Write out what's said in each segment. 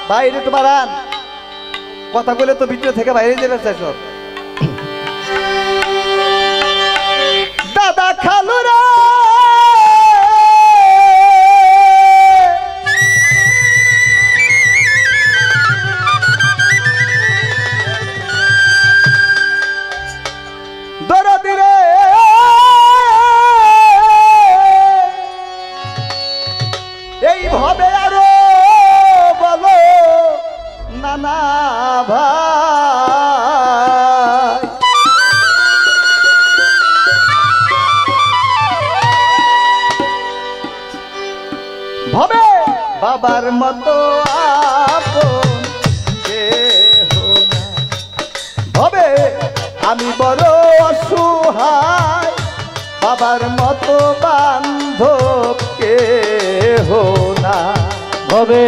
বাইরে তোমার আন কথা বলে তো ভিতরে থেকে বাইরে যাবে সব দাদা খালুরা দরদিরে এইভাবে আরো বলো নানা ভাই ভাবে বাবার মতো আপন কেহ না ভাবে আমি বড় অসহায় বাবার মতো বান্ধব কেহ না ভাবে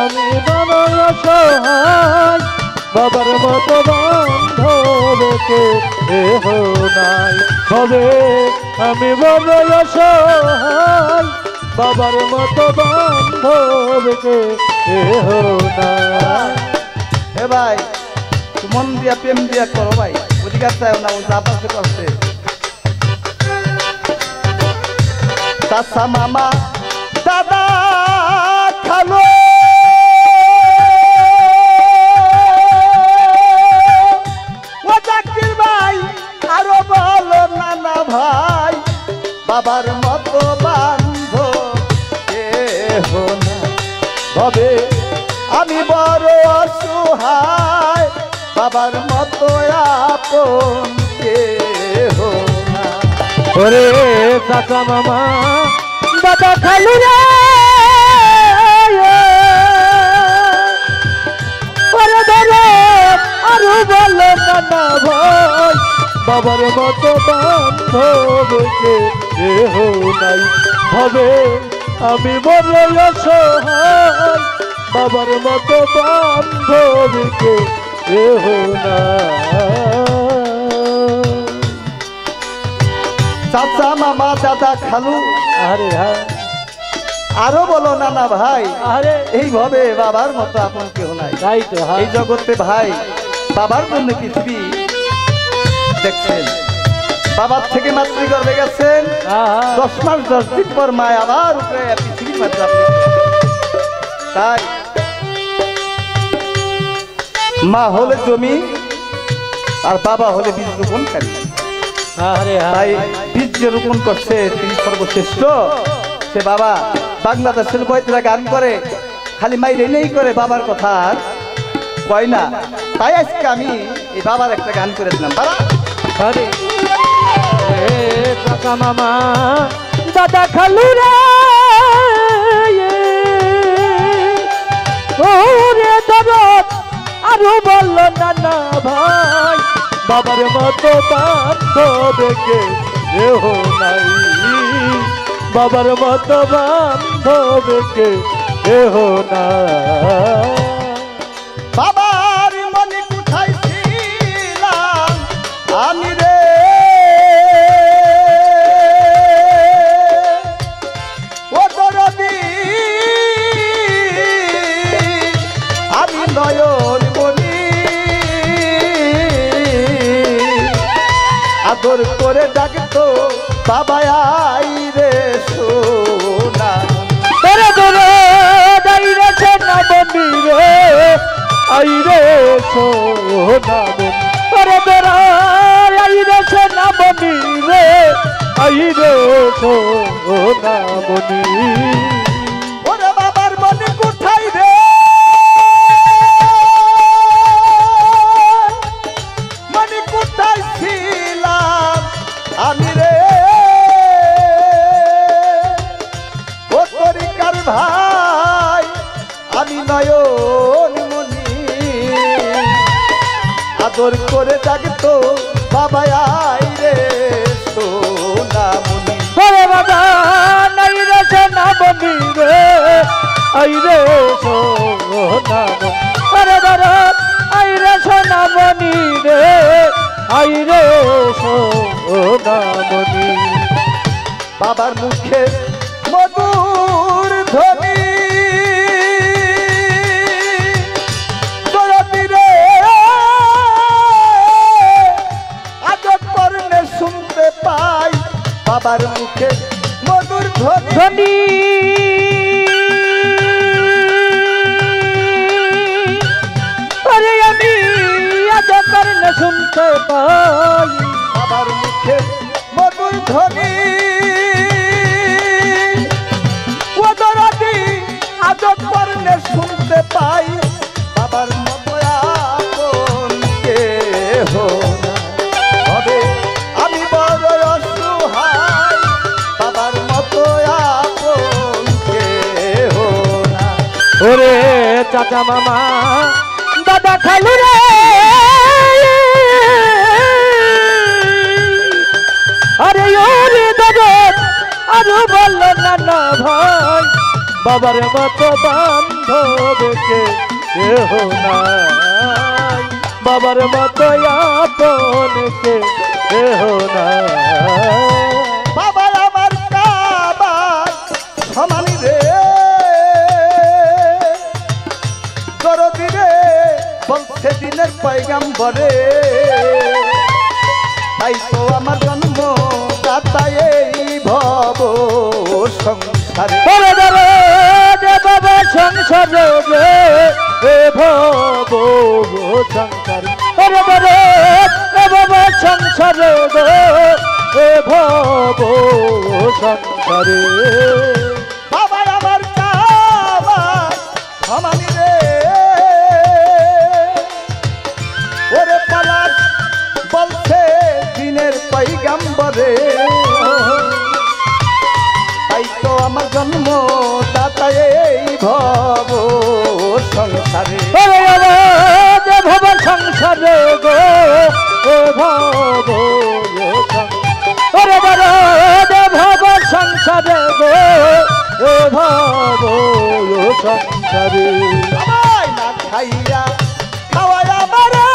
আমি বড় অসহায় বাবার মতো বান্ধব কেহ নাই ভাবে আমি বড় অসহায় বাবার মতো বান্ধব কেহ নাই। হে ভাই মন দিয়া প্রেম দিয়া করো ভাই অধিকার চাই না ও যা পাশে করছে চাচা মামা দাদা খালো ও জাকির ভাই আরো বলো নানা ভাই বাবার মতো বান্ধব কেহ না ভাবে আমি বড় অসহায় বাবার মতো আপন কেহ না ওরে চাচা মামা দাদা খালু রে ওরে ধরে আরো বলো নানা ভাই বাবার মতো বান্ধব কেহ নাই ভাবে আমি বড় অসহায় বাবার মতো বান্ধব কেহ নাই। চাচা মামা দাদা খালু আরে আরো বলো নানা ভাই আরে এইভাবে বাবার মতো আপন কেউ নাই তাই তো এই জগতে ভাই বাবার জন্য পৃথিবী দেখছেন বাবার থেকে মাতৃগর্ভে গেছেন 10 মাস 10 দিন পর মা আবার উপরে পৃথিবীর মাঝে তাই মা হলে জমি আর বাবা হলে বীজ রোপণকারী তাই বীজ যে রোপণ করছে তিনি সর্বশ্রেষ্ঠ সে বাবা বাংলাদেশের বইতরা গান করে খালি মাইরে নেই করে বাবার কথা আর কয় না তাই আজকে আমি এই বাবার একটা গান করে দিলাম বাবা আরে কাকা মামা দাদা খালু রে ওরে দরদ আরো বলল নানা ভাই বাবার মতো বান্ধব কেহ নাই বাবার মতো বান্ধব কেহ নাই। বাবার মনে কোথায় ছিলাম আমি রে ও দরদি আমি নয়ন মনি আদর করে ডাকতো বাবা আই রে সোনা তোরে তোরে দাইরে সোনা বন্ধি রে আই রে সোনা বন্ধি তোরে তোরে আই রে সোনা বন্ধি রে আই রে সোনা বন্ধি ওরে বাবার মনে কোথায় রে মনে কোথায় ছিলাম আমি রে ও তরিকার ভাই আমি নয়ন মনি আদর করে ডাকতো বাবা আই রে সোনা মনি ওরে বাবা নাই রে সোনা বন্ধি রে আই রে সোনা বন্ধি ওরে ধরো আই রে সোনা বন্ধি রে আই রে সোনা বন্ধি বাবার মুখে মধুর ধ্বনি পড়লে শুনতে পাই বাবার মতো আপন কেহ নাই। তবে আমি বড় অসহায় বাবার মতো আপন কেহ নাই। ওরে চাচা মামা দাদা খালু রে আরে ওরে দাদা আরো বলল না ভাই বাবার মতো বান্ধব কেহ নাই বাবার মতো আপন কেহ নাই। বাবা আমার কাবার সমানি রে দরদি রে বলছে দিনের পয়গাম্বরে তাই তো আমার জন্ম দাতা এই ভব সংসারে। ওরে দাদা যে বাবা সংসার রে এ ভব সংসার ওরে দাদা এ বাবা সংসার রে এ ভব সংসারে। বাবা আমার কাবার সমানি রে ওরে পালাস বলছে দিনের পয়গাম্বরে তাই তো আমার জন্ম দাতা এই ভব সংসারে। ওরে বাবা যে ভব সংসার গো এ ভব ওরে দাদা যে ভব সংসার গো এ ভব সংসারে। আমায় না খাইয়া খাওয়ায় আমারে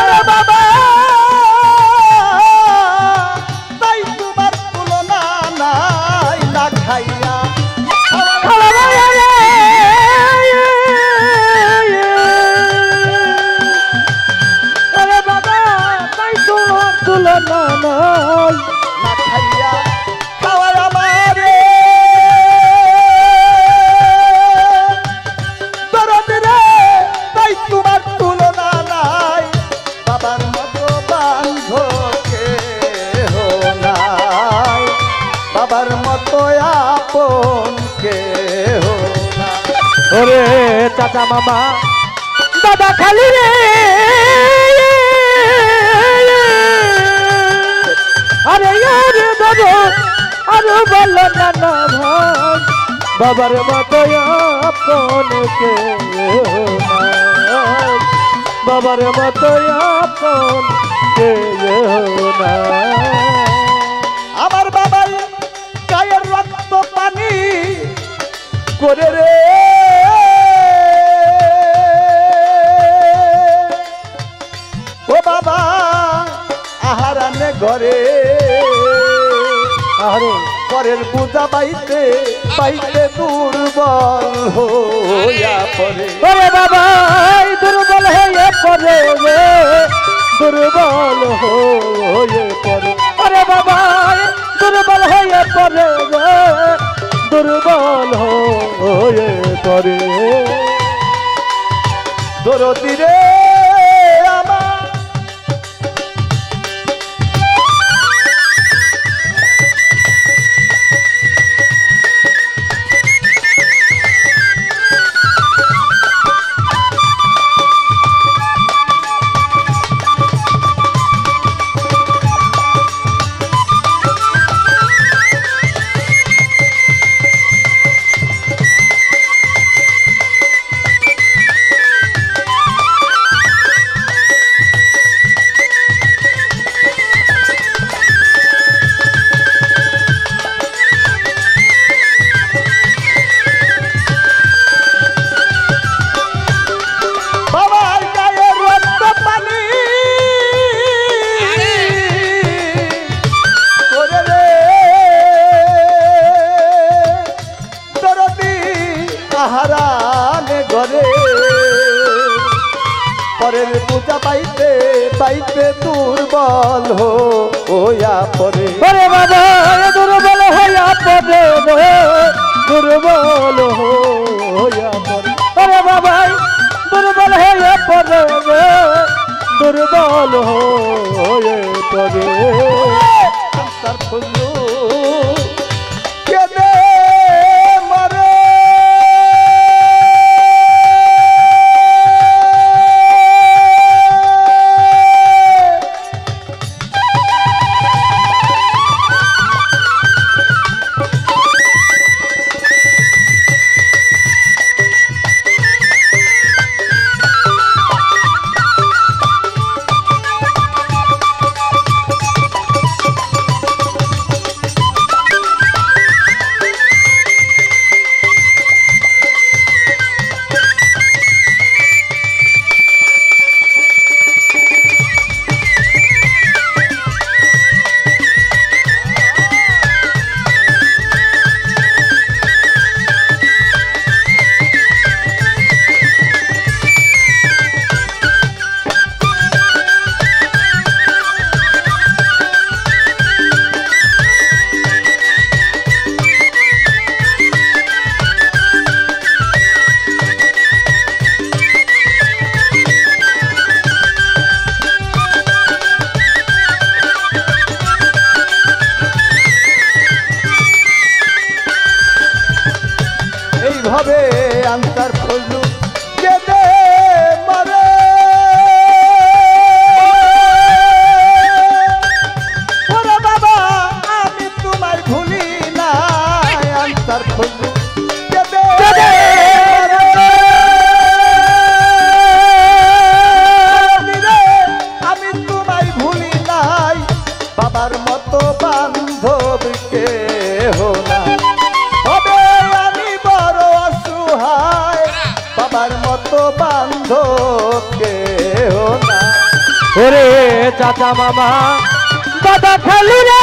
আরে বাবা তাই তোমার তুলনা নাই না খাইয়া আরে বাবা তাই তোমার তুলনা নাই না খাইয়া খাওয়ায় আমারে দরদ রে তাই তোমার তুলনা নাই বাবার মতো বান্ধব কেহ নাই বাবার মতো আপন কেহ নাই। ওরে চাচা মামা দাদা খালি রে আরে ওরে দাদা আরো বল না ভাই বাবার মতো আপন কেহ নাই বাবার মতো আপন কেহ নাই। আমার বাবার গায়ের রক্ত পানি করে রে ও বাবা আহারানে ঘরে আরে পরের পূজা বাইতে বাইতে দুর্বল হইয়া পড়ে। ওরে বাবা দুর্বল হয়ে পড়ে রে দুর্বল হয়ে পড়ে ওরে বাবা দুর্বল হয়ে পড়ে রে দুর্বল হয়ে পড়ে। দরদি রে আমার পরের পূজা পাইতে পাইতে দুর্বল হইয়া পড়ে। ওরে বাবা দুর্বল হইয়া পড়ে রে দুর্বল হইয়া পড়ে ওরে বাবা দুর্বল হইয়া পড়ে রে দুর্বল হয়ে পড়ে। আনসার ফজলুল ভবে আনসার ফজলু কেঁদে মরে ওরে বাবা আমি তোমায় ভুলি না আনসার ফজলু কেঁদে আমি তোমায় ভুলি নাই বাবার মতো বান্ধবকে না হবে আমি বড় অসহায় বাবার মতো বান্ধবকে না ওরে চাচা মামা দাদা খালু রে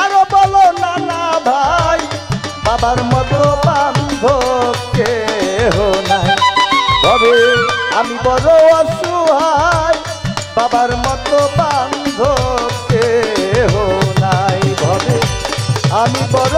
আরো বলো নানা ভাই বাবার মতো বান্ধবকে নাই তবে আমি বড় অসহায় বাবার মতো বান্ধবকে নাই ভবে আমি বড়